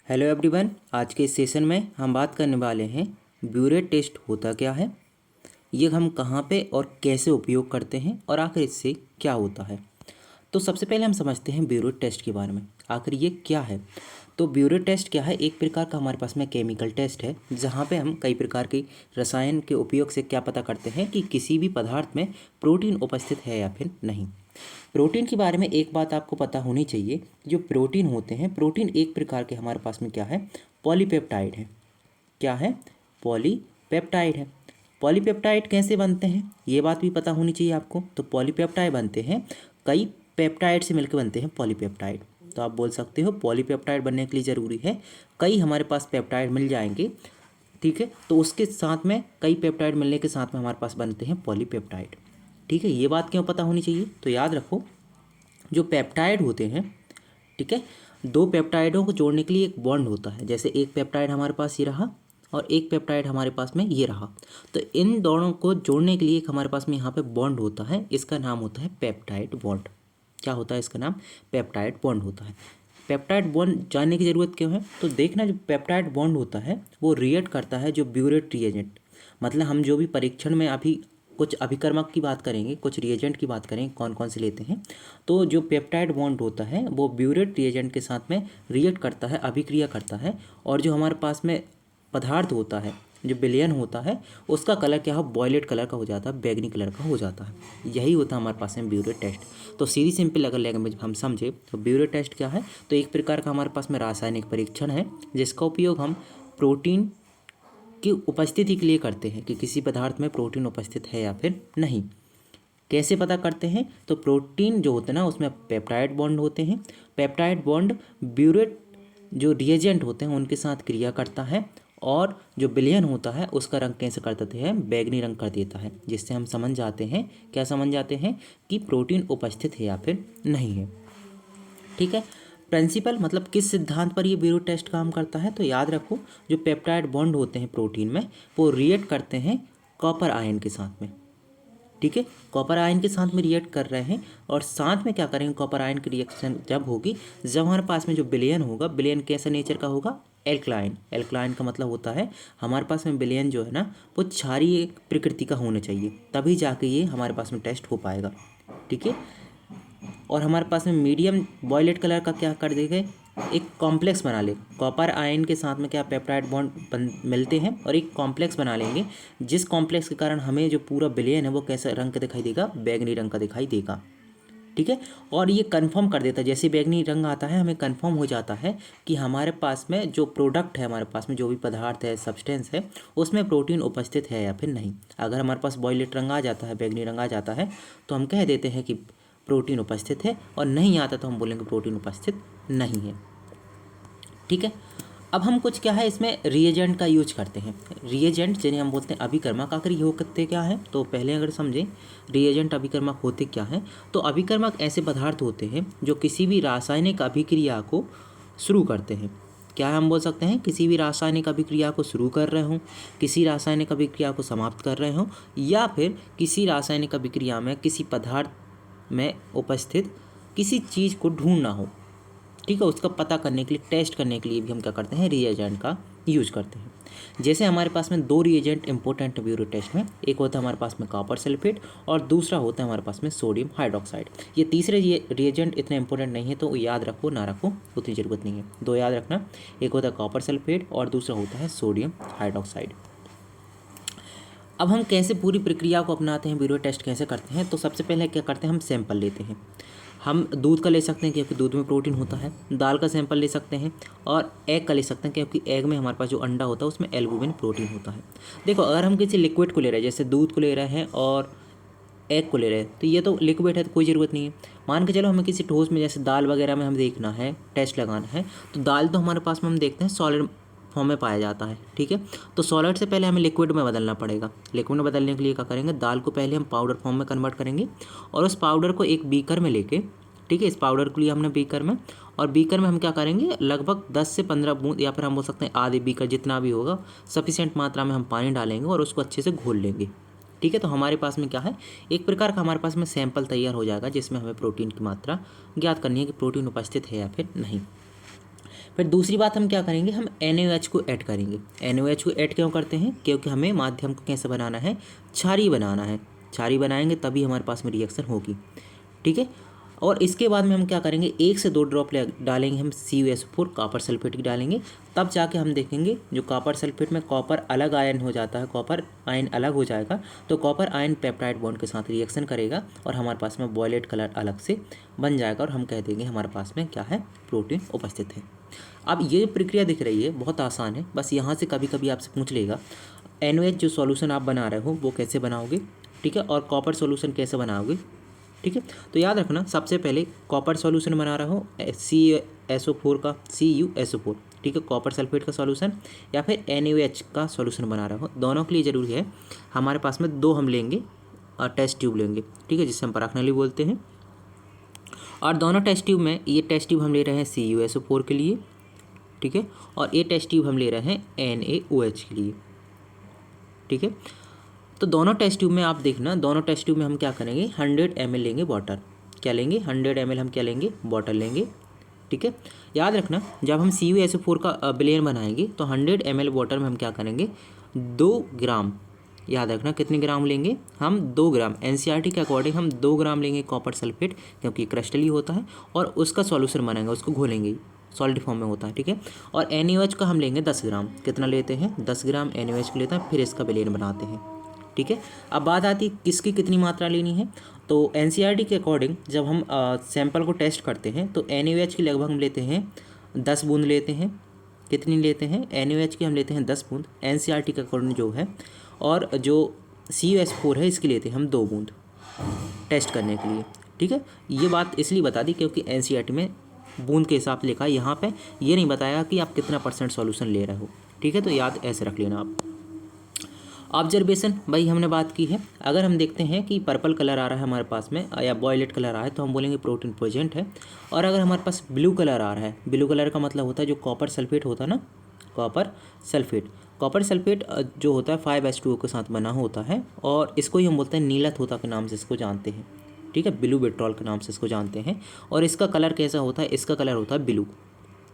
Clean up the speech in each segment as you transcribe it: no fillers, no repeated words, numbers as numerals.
Hello everyone, आज के इस सेशन में हम बात करने वाले हैं ब्यूरेट टेस्ट होता क्या है, ये हम कहाँ पे और कैसे उपयोग करते हैं और आखिर इससे क्या होता है। तो सबसे पहले हम समझते हैं ब्यूरेट टेस्ट के बारे में, आखिर ये क्या है। तो ब्यूरेट टेस्ट क्या है, एक प्रकार का हमारे पास में केमिकल टेस्ट है जहाँ पे हम कई प्रकार की रसायन के उपयोग से क्या पता करते हैं कि किसी भी पदार्थ में प्रोटीन उपस्थित है या फिर नहीं। प्रोटीन के बारे में एक बात आपको पता होनी चाहिए, जो प्रोटीन होते हैं, प्रोटीन एक प्रकार के हमारे पास में क्या है, पॉलीपेप्टाइड है। क्या है? पॉलीपेप्टाइड है। पॉलीपेप्टाइड कैसे बनते हैं ये बात भी पता होनी चाहिए आपको। तो पॉलीपेप्टाइड बनते हैं, कई पेप्टाइड से मिलकर बनते हैं पॉलीपेप्टाइड। तो आप बोल सकते हो पॉलीपेप्टाइड बनने के लिए ज़रूरी है कई हमारे पास पेप्टाइड मिल जाएंगे, ठीक है। तो उसके साथ में कई पेप्टाइड मिलने के साथ में हमारे पास बनते हैं पॉलीपेप्टाइड, ठीक है। ये बात क्यों पता होनी चाहिए, तो याद रखो जो पेप्टाइड होते हैं, ठीक है, दो पेप्टाइडों को जोड़ने के लिए एक बॉन्ड होता है। जैसे एक पेप्टाइड हमारे पास ये रहा और एक पेप्टाइड हमारे पास में ये रहा, तो इन दोनों को जोड़ने के लिए एक हमारे पास में यहाँ पे बॉन्ड होता है, इसका नाम होता है पेप्टाइड बॉन्ड। क्या होता है इसका नाम? पेप्टाइड बॉन्ड होता है। पेप्टाइड बॉन्ड जानने की ज़रूरत क्यों है, तो देखना जो पेप्टाइड बॉन्ड होता है वो रिएक्ट करता है जो ब्यूरेट रिएजेंट, मतलब हम जो भी परीक्षण में अभी कुछ अभिकर्मक की बात करेंगे, कुछ रिएजेंट की बात करेंगे कौन कौन से लेते हैं, तो जो पेप्टाइड बॉन्ड होता है वो ब्यूरेट रिएजेंट के साथ में रिएक्ट करता है, अभिक्रिया करता है, और जो हमारे पास में पदार्थ होता है, जो विलयन होता है, उसका कलर क्या हो, वॉयलेट कलर का हो जाता है, बैगनी कलर का हो जाता है। यही होता है हमारे पास में ब्यूरेट टेस्ट। तो सीधी सिंपल अगर लैंग्वेज हम समझे तो ब्यूरेट टेस्ट क्या है, तो एक प्रकार का हमारे पास में रासायनिक परीक्षण है जिसका उपयोग हम प्रोटीन की उपस्थिति के लिए करते हैं कि किसी पदार्थ में प्रोटीन उपस्थित है या फिर नहीं। कैसे पता करते हैं, तो प्रोटीन जो होते हैं ना उसमें पेप्टाइड बॉन्ड होते हैं, पेप्टाइड बॉन्ड ब्यूरेट जो रिएजेंट होते हैं उनके साथ क्रिया करता है, और जो विलयन होता है उसका रंग कैसे कर देते हैं, बैगनी रंग कर देता है, जिससे हम समझ जाते हैं, क्या समझ जाते हैं कि प्रोटीन उपस्थित है या फिर नहीं है, ठीक है। प्रिंसिपल मतलब किस सिद्धांत पर ये ब्यूरेट टेस्ट काम करता है, तो याद रखो जो पेप्टाइड बॉन्ड होते हैं प्रोटीन में वो रिएक्ट करते हैं कॉपर आयन के साथ में, ठीक है। कॉपर आयन के साथ में रिएक्ट कर रहे हैं, और साथ में क्या करेंगे, कॉपर आयन की रिएक्शन जब होगी जब हमारे पास में जो विलयन होगा, विलयन कैसा नेचर का होगा, एल्कलाइन। एल्कलाइन का मतलब होता है हमारे पास में विलयन जो है ना वो क्षारीय प्रकृति का होना चाहिए, तभी जाके ये हमारे पास में टेस्ट हो पाएगा, ठीक है। और हमारे पास में मीडियम वॉयलेट कलर का क्या कर देंगे, एक कॉम्प्लेक्स बना ले, कॉपर आयन के साथ में क्या पेप्टाइड बॉन्ड मिलते हैं और एक कॉम्प्लेक्स बना लेंगे, जिस कॉम्प्लेक्स के कारण हमें जो पूरा विलयन है वो कैसा रंग का दिखाई देगा, बैगनी रंग का दिखाई देगा, ठीक है। और ये कंफर्म कर देता है, जैसे बैगनी रंग आता है हमें कंफर्म हो जाता है कि हमारे पास में जो प्रोडक्ट है, हमारे पास में जो भी पदार्थ है, सब्सटेंस है, उसमें प्रोटीन उपस्थित है या फिर नहीं। अगर हमारे पास वॉयलेट रंग आ जाता है, बैगनी रंग आ जाता है, तो हम कह देते हैं कि प्रोटीन उपस्थित है, और नहीं आता तो हम बोलेंगे प्रोटीन उपस्थित नहीं है, ठीक है। अब हम कुछ क्या है इसमें रिएजेंट का यूज करते हैं, रिएजेंट जिन्हें हम बोलते हैं अभिकर्मक। आखिर ये होते क्या है, तो पहले अगर समझें रिएजेंट अभिकर्मक होते क्या हैं, तो अभिकर्मक ऐसे पदार्थ होते हैं जो किसी भी रासायनिक अभिक्रिया को शुरू करते हैं। क्या हम बोल सकते हैं, किसी भी रासायनिक अभिक्रिया को शुरू कर रहे हों, किसी रासायनिक अभिक्रिया को समाप्त कर रहे हों, या फिर किसी रासायनिक अभिक्रिया में किसी पदार्थ में उपस्थित किसी चीज़ को ढूंढना हो, ठीक है, उसका पता करने के लिए, टेस्ट करने के लिए भी हम क्या करते हैं, रिएजेंट का यूज करते हैं। जैसे हमारे पास में दो रिएजेंट इंपॉर्टेंट ब्यूरेट टेस्ट में, एक होता है हमारे पास में कॉपर सल्फेट और दूसरा होता है हमारे पास में सोडियम हाइड्रोक्साइड। ये तीसरे रिएजेंट इतने इंपॉर्टेंट नहीं है, तो याद रखो ना रखो उतनी ज़रूरत नहीं है, दो याद रखना, एक होता है कॉपर सल्फेट और दूसरा होता है सोडियम हाइड्रोक्साइड। अब हम कैसे पूरी प्रक्रिया को अपनाते हैं, ब्यूरेट टेस्ट कैसे करते हैं, तो सबसे पहले क्या करते हैं, हम सैंपल लेते हैं। हम दूध का ले सकते हैं क्योंकि दूध में प्रोटीन होता है, दाल का सैंपल ले सकते हैं, और एग का ले सकते हैं क्योंकि एग में हमारे पास जो अंडा होता है उसमें एल्बुमिन प्रोटीन होता है। देखो अगर हम किसी लिक्विड को ले रहे हैं, जैसे दूध को ले रहे हैं और एग को ले रहे हैं, तो ये तो लिक्विड है तो कोई ज़रूरत नहीं है। मान के चलो हमें किसी ठोस में, जैसे दाल वगैरह में हम देखना है, टेस्ट लगाना है, तो दाल तो हमारे पास में हम देखते हैं सॉलिड फॉर्म में पाया जाता है, ठीक है। तो सॉलिड से पहले हमें लिक्विड में बदलना पड़ेगा। लिक्विड में बदलने के लिए क्या करेंगे, दाल को पहले हम पाउडर फॉर्म में कन्वर्ट करेंगे, और उस पाउडर को एक बीकर में लेके, ठीक है, इस पाउडर को लिया हमने बीकर में, और बीकर में हम क्या करेंगे, लगभग 10 से 15 बूंद, या फिर हम बोल सकते हैं आधे बीकर, जितना भी होगा सफिशिएंट मात्रा में हम पानी डालेंगे और उसको अच्छे से घोल लेंगे, ठीक है। तो हमारे पास में क्या है, एक प्रकार का हमारे पास में सैंपल तैयार हो जाएगा, जिसमें हमें प्रोटीन की मात्रा ज्ञात करनी है कि प्रोटीन उपस्थित है या फिर नहीं। फिर दूसरी बात हम क्या करेंगे, हम NaOH को ऐड करेंगे। NaOH को ऐड क्यों करते हैं, क्योंकि हमें माध्यम को कैसे बनाना है, क्षारीय बनाना है। क्षारीय बनाएंगे तभी हमारे पास में रिएक्शन होगी, ठीक है। और इसके बाद में हम क्या करेंगे, 1 से 2 ड्रॉप डालेंगे हम CuSO4 कॉपर सल्फेट की डालेंगे। तब जाके हम देखेंगे जो कॉपर सल्फेट में कॉपर अलग आयन हो जाता है, कॉपर आयन अलग हो जाएगा, तो कॉपर आयन पेप्टाइड बॉन्ड के साथ रिएक्शन करेगा और हमारे पास में वॉयलेट कलर अलग से बन जाएगा और हम कह देंगे हमारे पास में क्या है, प्रोटीन उपस्थित है। अब ये प्रक्रिया दिख रही है बहुत आसान है, बस यहाँ से कभी कभी आपसे पूछ लेगा NaOH जो सॉल्यूशन आप बना रहे हो वो कैसे बनाओगे, ठीक है, और कॉपर सॉल्यूशन कैसे बनाओगे, ठीक है। तो याद रखना, सबसे पहले कॉपर सॉल्यूशन बना रहा हो CuSO4 का, CuSO4, ठीक है, कॉपर सल्फेट का सॉल्यूशन, या फिर NaOH का सॉल्यूशन बना रहा हो, दोनों के लिए ज़रूरी है हमारे पास में 2 हम लेंगे और टेस्ट ट्यूब लेंगे, ठीक है, जिसे हम परागनली बोलते हैं। और दोनों टेस्ट ट्यूब में, ये टेस्ट ट्यूब हम ले रहे हैं CuSO4 के लिए, ठीक है, और ये टेस्ट ट्यूब हम ले रहे हैं NaOH के लिए, ठीक है। तो दोनों टेस्ट ट्यूब में आप देखना, दोनों टेस्ट ट्यूब में हम क्या करेंगे, 100 ml लेंगे वाटर, क्या लेंगे, 100 ml हम क्या लेंगे, वाटर लेंगे, ठीक है। याद रखना, जब हम CuSO4 का विलयन बनाएंगे तो 100 ml वाटर में हम क्या करेंगे, 2 ग्राम, याद रखना कितने ग्राम लेंगे, हम 2 ग्राम, NCERT के अकॉर्डिंग हम 2 ग्राम लेंगे कॉपर सल्फेट, क्योंकि क्रिस्टली होता है, और उसका सॉल्यूशन बनाएंगे, उसको घोलेंगे, सॉलिड फॉर्म में होता है, ठीक है। और NaOH का हम लेंगे 10 ग्राम, कितना लेते हैं, 10 ग्राम NaOH को लेते हैं, फिर इसका विलयन बनाते हैं, ठीक है। अब बात आती है किसकी कितनी मात्रा लेनी है, तो NCERT के अकॉर्डिंग जब हम सैंपल को टेस्ट करते हैं तो NaOH की लगभग हम लेते हैं 10 बूंद लेते हैं, कितनी लेते हैं, NaOH की हम लेते हैं 10 बूंद NCERT के अकॉर्डिंग जो है, और जो CuS4 है इसकी लेते हैं हम 2 बूंद टेस्ट करने के लिए, ठीक है। ये बात इसलिए बता दी क्योंकि NCERT में बूंद के हिसाब से लिखा है, यहाँ पे ये नहीं बताया कि आप कितना % सॉल्यूशन ले रहे हो, ठीक है, तो याद ऐसे रख लेना आप। ऑब्जर्वेशन भाई हमने बात की है, अगर हम देखते हैं कि पर्पल कलर आ रहा है हमारे पास में या वॉयलेट कलर आ रहा है तो हम बोलेंगे प्रोटीन प्रेजेंट है। और अगर हमारे पास ब्लू कलर आ रहा है, ब्लू कलर का मतलब होता है जो कॉपर सल्फेट होता है ना, कॉपर सल्फेट जो होता है 5H2O के साथ बना होता है, और इसको ही हम बोलते हैं नीला तोता के नाम से इसको जानते हैं, ठीक है, ब्लू विट्रॉल के नाम से इसको जानते हैं। और इसका कलर कैसा होता है, इसका कलर होता है ब्लू,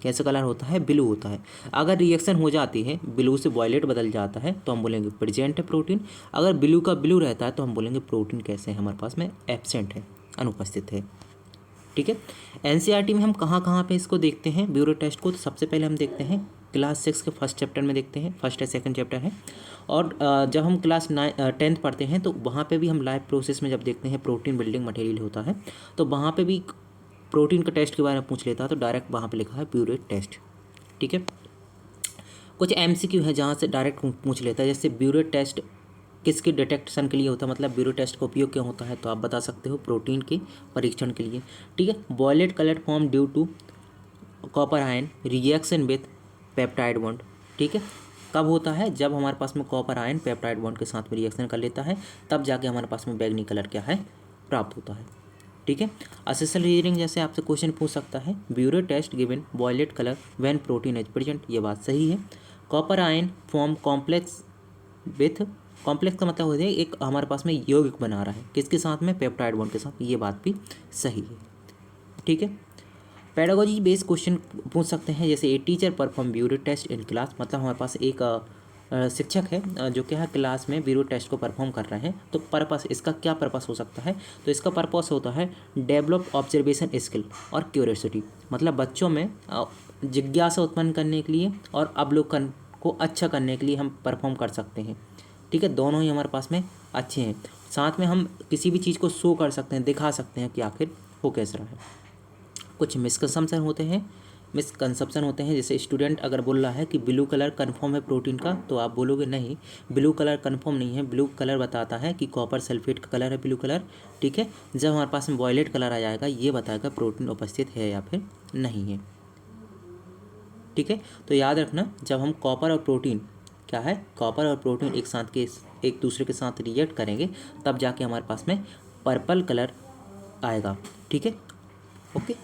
कैसा कलर होता है, ब्लू होता है। अगर रिएक्शन हो जाती है ब्लू से वॉयलेट बदल जाता है तो हम बोलेंगे प्रेजेंट है प्रोटीन। अगर ब्लू का ब्लू रहता है तो हम बोलेंगे प्रोटीन कैसे है, हमारे पास में एब्सेंट है, अनुपस्थित है, ठीक है। NCERT में हम कहाँ कहाँ पे इसको देखते हैं ब्यूरो टेस्ट को, तो सबसे पहले हम देखते हैं क्लास 6 के फर्स्ट चैप्टर में देखते हैं, फर्स्ट या सेकंड चैप्टर है। और जब हम क्लास 10th पढ़ते हैं तो वहाँ पे भी हम लाइव प्रोसेस में जब देखते हैं प्रोटीन बिल्डिंग मटेरियल होता है, तो वहाँ पे भी प्रोटीन का टेस्ट के बारे में पूछ लेता है, तो डायरेक्ट वहाँ पे लिखा है ब्यूरेट टेस्ट, ठीक है। कुछ MCQ है जहाँ से डायरेक्ट पूछ लेता है, जैसे ब्यूरेट टेस्ट किसके डिटेक्शन के लिए होता है, मतलब ब्यूरेट टेस्ट का उपयोग क्या होता है, तो आप बता सकते हो प्रोटीन के परीक्षण के लिए, ठीक है। Violet colour form due to copper ion reaction with peptide bond, ठीक है। कब होता है, जब हमारे पास में कॉपर आयन पेप्टाइड बॉन्ड के साथ में रिएक्शन कर लेता है, तब जाके हमारे पास में बैगनी कलर क्या है, प्राप्त होता है, ठीक है। असेसल रीजनिंग जैसे आपसे क्वेश्चन पूछ सकता है, biuret test given violet colour when protein is present, ये बात सही है। Copper ion form complex with, complex का मतलब होता है एक हमारे पास में यौगिक बना रहा है, किसके साथ में, पेप्टाइड बॉन्ड के साथ, ये बात भी सही है, ठीक है। पेडागोजी बेस्ड क्वेश्चन पूछ सकते हैं, जैसे a teacher perform biuret test in class, मतलब हमारे पास एक शिक्षक है जो क्या है क्लास में ब्यूरेट टेस्ट को परफॉर्म कर रहे हैं, तो पर्पस इसका क्या पर्पस हो सकता है, तो इसका पर्पस होता है डेवलप ऑब्जर्वेशन स्किल और क्यूरियोसिटी, मतलब बच्चों में जिज्ञासा उत्पन्न करने के लिए और अवलोकन को अच्छा करने के लिए हम परफॉर्म कर सकते हैं, ठीक है। दोनों ही हमारे पास में अच्छे हैं, साथ में हम किसी भी चीज़ को शो कर सकते हैं, दिखा सकते हैं कि आखिर हो कैसा रहा है। कुछ मिसकंसेप्शन होते हैं, जैसे स्टूडेंट अगर बोल रहा है कि ब्लू कलर कन्फर्म है प्रोटीन का, तो आप बोलोगे नहीं, ब्लू कलर कन्फर्म नहीं है, ब्लू कलर बताता है कि कॉपर सल्फेट का कलर है ब्लू कलर, ठीक है। जब हमारे पास में वॉयलेट कलर आ जाएगा ये बताएगा प्रोटीन उपस्थित है या फिर नहीं है, ठीक है। तो याद रखना, जब हम कॉपर और प्रोटीन क्या है, कॉपर और प्रोटीन एक दूसरे के साथ रिएक्ट करेंगे तब जाके हमारे पास में पर्पल कलर आएगा, ठीक है, ओके।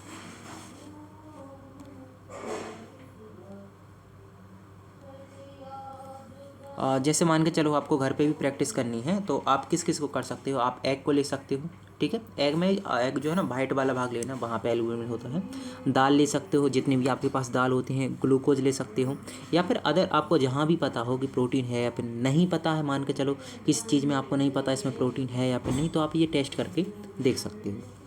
जैसे मान के चलो आपको घर पे भी प्रैक्टिस करनी है, तो आप किस किस को कर सकते हो, आप एग को ले सकते हो, ठीक है। एग में एग जो है ना वाइट वाला भाग लेना, वहाँ पे एल्यूमिनियम होता है। दाल ले सकते हो, जितने भी आपके पास दाल होते हैं। ग्लूकोज ले सकते हो, या फिर अदर आपको जहाँ भी पता हो कि प्रोटीन है या फिर नहीं पता है, मान के चलो किसी चीज़ में आपको नहीं पता इसमें प्रोटीन है या फिर नहीं, तो आप ये टेस्ट करके देख सकते हो।